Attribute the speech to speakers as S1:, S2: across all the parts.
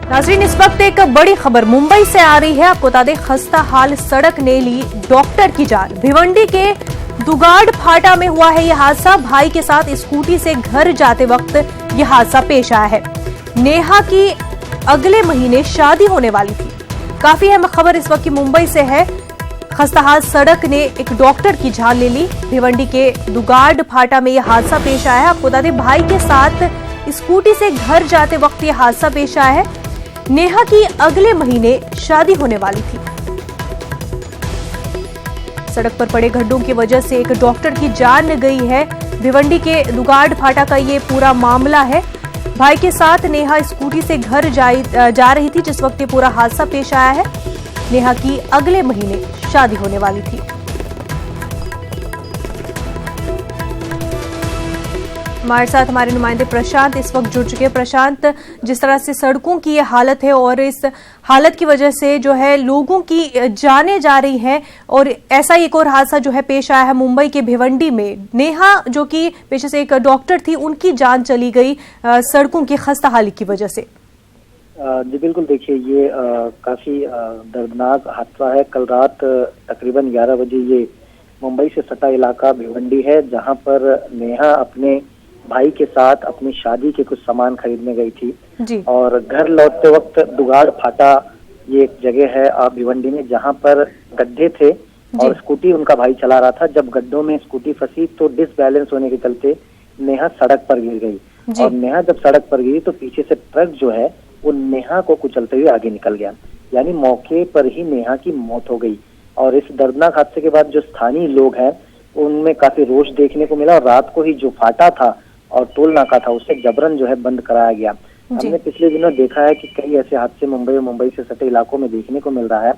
S1: नाज़रीन, इस वक्त एक बड़ी खबर मुंबई से आ रही है। आपको बता दें, खस्ता हाल सड़क ने ली डॉक्टर की जान। भिवंडी के दुगाड़ फाटा में हुआ है यह हादसा। भाई के साथ स्कूटी से घर जाते वक्त यह हादसा पेश आया है। नेहा की अगले महीने शादी होने वाली थी। काफी अहम खबर इस वक्त की मुंबई से है। खस्ता हाल सड़क ने एक डॉक्टर की जान ले ली। भिवंडी के दुगाड़ फाटा में यह हादसा पेश आया है। आपको बता दें, भाई के साथ स्कूटी से घर जाते वक्त यह हादसा पेश आया है। नेहा की अगले महीने शादी होने वाली थी। सड़क पर पड़े गड्ढों की वजह से एक डॉक्टर की जान गई है। भिवंडी के दुगाड़ फाटा का ये पूरा मामला है। भाई के साथ नेहा स्कूटी से घर जा रही थी जिस वक्त ये पूरा हादसा पेश आया है। नेहा की अगले महीने शादी होने वाली थी। हमारे साथ हमारे नुमाइंदे प्रशांत इस वक्त जुड़ चुके हैं। प्रशांत, जिस तरह से सड़कों की ये हालत है और इस हालत की वजह से जो है लोगों की जानें जा रही हैं, और ऐसा एक और हादसा जो है पेश आया है मुंबई के भिवंडी में। नेहा, जो कि पेशे से एक डॉक्टर थी, उनकी जान चली गई सड़कों की खस्ता हाली की वजह से।
S2: जी बिल्कुल, देखिए ये काफी दर्दनाक हादसा है। कल रात तकरीबन 11 बजे ये मुंबई से सटा इलाका भिवंडी है, जहां पर नेहा अपने भाई के साथ अपनी शादी के कुछ सामान खरीदने गई थी
S1: जी।
S2: और घर लौटते वक्त दुगाड़ फाटा ये एक जगह है भिवंडी में, जहां पर गड्ढे थे और स्कूटी उनका भाई चला रहा था। जब गड्ढों में स्कूटी फंसी तो डिसबैलेंस होने के चलते नेहा सड़क पर गिर गई और नेहा जब सड़क पर गिरी तो पीछे से ट्रक जो है वो नेहा को कुचलते हुए आगे निकल गया। यानी मौके पर ही नेहा की मौत हो गई। और इस दर्दनाक हादसे के बाद जो स्थानीय लोग हैं उनमें काफी रोष देखने को मिला और रात को ही जो फाटा था और टोल नाका था उसे जबरन जो है बंद कराया गया। हमने पिछले दिनों देखा है कि कई ऐसे हादसे मुंबई और मुंबई से सटे इलाकों में देखने को मिल रहा है,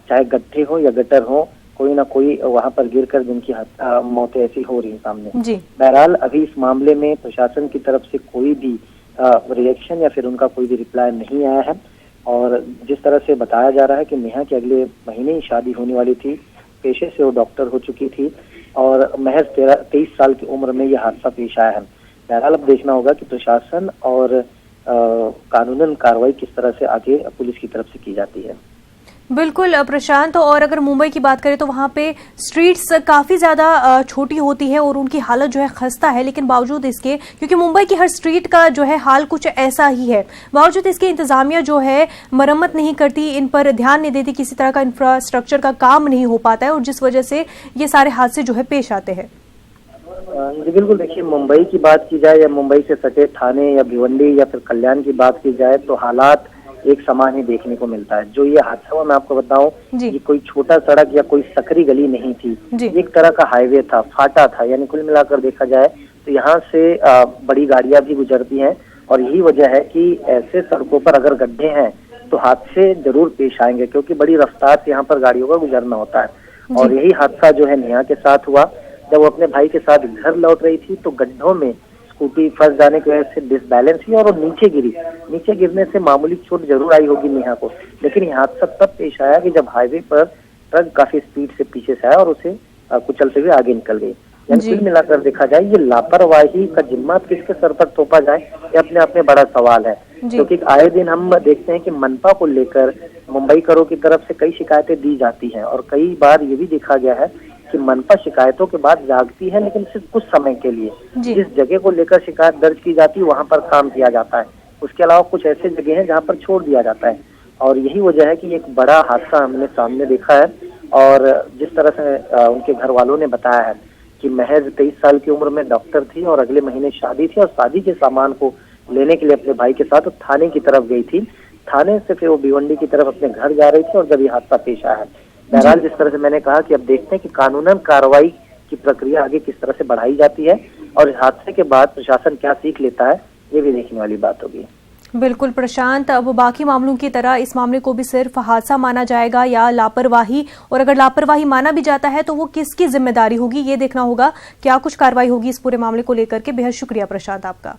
S2: चाहे गड्ढे हो या गटर हो, कोई ना कोई वहां पर गिरकर जिनकी मौतें ऐसी हो रही है सामने। बहरहाल अभी इस मामले में प्रशासन की तरफ से कोई भी रिएक्शन या फिर उनका कोई भी रिप्लाई नहीं आया है। और जिस तरह से बताया जा रहा है कि नेहा की अगले महीने ही शादी होने वाली थी, पेशे से वो डॉक्टर हो चुकी थी और महज 23 साल की उम्र में यह हादसा पेश आया है। बहरहाल अब देखना होगा कि प्रशासन और कानूनन कार्रवाई किस तरह से आगे पुलिस की तरफ से की जाती है।
S1: बिल्कुल प्रशांत, और अगर मुंबई की बात करें तो वहां पे स्ट्रीट्स काफी ज्यादा छोटी होती है और उनकी हालत जो है खस्ता है, लेकिन बावजूद इसके, क्योंकि मुंबई की हर स्ट्रीट का जो है हाल कुछ ऐसा ही है, बावजूद इसके इंतजामिया जो है मरम्मत नहीं करती, इन पर ध्यान नहीं देती, किसी तरह का इंफ्रास्ट्रक्चर का काम नहीं हो पाता है और जिस वजह से ये सारे हादसे जो है पेश आते हैं।
S2: जी बिल्कुल, देखिए मुंबई की बात की जाए या मुंबई से सटे थाने या भिवंडी या फिर कल्याण की बात की जाए तो हालात एक समान ही देखने को मिलता है। जो ये हादसा हुआ, मैं आपको बताऊं, ये कोई छोटा सड़क या कोई सकरी गली नहीं थी, एक तरह का हाईवे था, फाटा था। यानी कुल मिलाकर देखा जाए तो यहाँ से बड़ी गाड़ियां भी गुजरती हैं और यही वजह है कि ऐसे सड़कों पर अगर गड्ढे हैं तो हादसे जरूर पेश आएंगे, क्योंकि बड़ी रफ्तार से यहाँ पर गाड़ियों का गुजरना होता है। और यही हादसा जो है नेहा के साथ हुआ। जब वो अपने भाई के साथ घर लौट रही थी तो गड्ढों में स्कूटी फंस जाने की वजह से डिसबैलेंस हुई और वो नीचे गिरी। नीचे गिरने से मामूली चोट जरूर आई होगी नेहा को, लेकिन यह हादसा तब पेश आया कि जब हाईवे पर ट्रक काफी स्पीड से पीछे से आया और उसे कुचलते हुए आगे निकल गई। यानी कुल मिलाकर देखा जाए ये लापरवाही का जिम्मा किसके सर पर थोपा जाए, ये अपने आप में बड़ा सवाल है। क्योंकि आए दिन हम देखते हैं कि मनपा को लेकर मुंबई करो की तरफ से कई शिकायतें दी जाती हैं और कई बार ये भी देखा गया है कि मनपा शिकायतों के बाद जागती है, लेकिन सिर्फ कुछ समय के लिए। जिस जगह को लेकर शिकायत दर्ज की जाती है वहां पर काम किया जाता है, उसके अलावा कुछ ऐसे जगह हैं जहां पर छोड़ दिया जाता है। और यही वजह है कि एक बड़ा हादसा हमने सामने देखा है। और जिस तरह से उनके घर वालों ने बताया है कि महज 23 साल की उम्र में डॉक्टर थी और अगले महीने शादी थी और शादी के सामान को लेने के लिए अपने भाई के साथ थाने की तरफ गई थी। थाने से फिर वो भिवंडी की तरफ अपने घर जा रही थी और जब ये हादसा पेश आया है। बहरहाल जिस तरह से मैंने कहा कि अब देखते हैं कि कानूनन कार्रवाई की प्रक्रिया आगे किस तरह से बढ़ाई जाती है और इस हादसे के बाद प्रशासन क्या सीख लेता है, ये भी देखने वाली बात होगी।
S1: बिल्कुल प्रशांत, अब बाकी मामलों की तरह इस मामले को भी सिर्फ हादसा माना जाएगा या लापरवाही, और अगर लापरवाही माना भी जाता है तो वो किसकी जिम्मेदारी होगी, ये देखना होगा। क्या कुछ कार्रवाई होगी इस पूरे मामले को लेकर के। बेहद शुक्रिया प्रशांत आपका।